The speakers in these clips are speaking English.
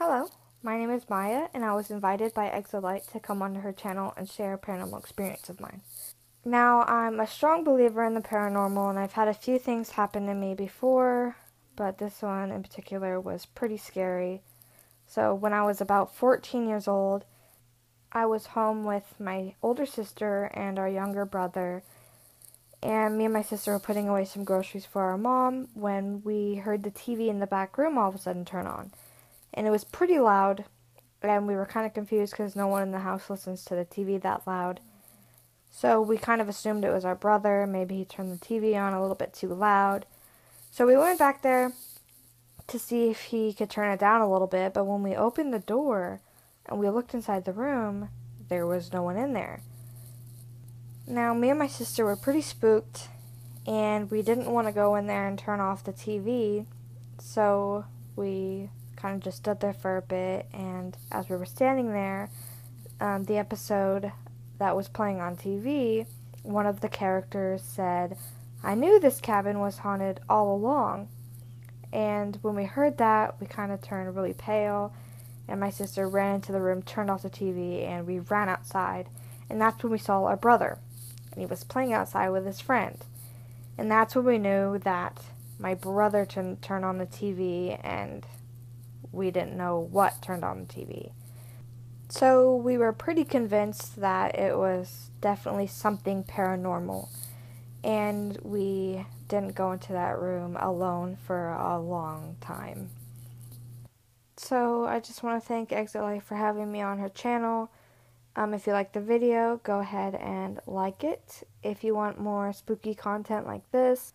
Hello, my name is Maya, and I was invited by Exolite to come onto her channel and share a paranormal experience of mine. Now, I'm a strong believer in the paranormal, and I've had a few things happen to me before, but this one in particular was pretty scary. So, when I was about 14 years old, I was home with my older sister and our younger brother, and me and my sister were putting away some groceries for our mom when we heard the TV in the back room all of a sudden turn on. And it was pretty loud, and we were kind of confused because no one in the house listens to the TV that loud. So we kind of assumed it was our brother. Maybe he turned the TV on a little bit too loud. So we went back there to see if he could turn it down a little bit, but when we opened the door and we looked inside the room, there was no one in there. Now, me and my sister were pretty spooked, and we didn't want to go in there and turn off the TV, so we kind of just stood there for a bit, and as we were standing there, the episode that was playing on TV, one of the characters said, "I knew this cabin was haunted all along." And when we heard that, we kind of turned really pale, and my sister ran into the room, turned off the TV, and we ran outside. And that's when we saw our brother, and he was playing outside with his friend. And that's when we knew that my brother turned on the TV, and we didn't know what turned on the TV. So we were pretty convinced that it was definitely something paranormal, and we didn't go into that room alone for a long time. So I just want to thank Exit Life for having me on her channel. If you like the video, go ahead and like it. If you want more spooky content like this,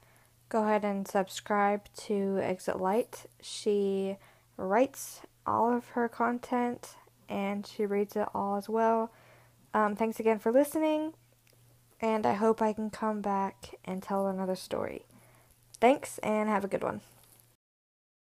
go ahead and subscribe to Exit Light. She writes all of her content, and she reads it all as well. Thanks again for listening, and I hope I can come back and tell another story. Thanks, and have a good one.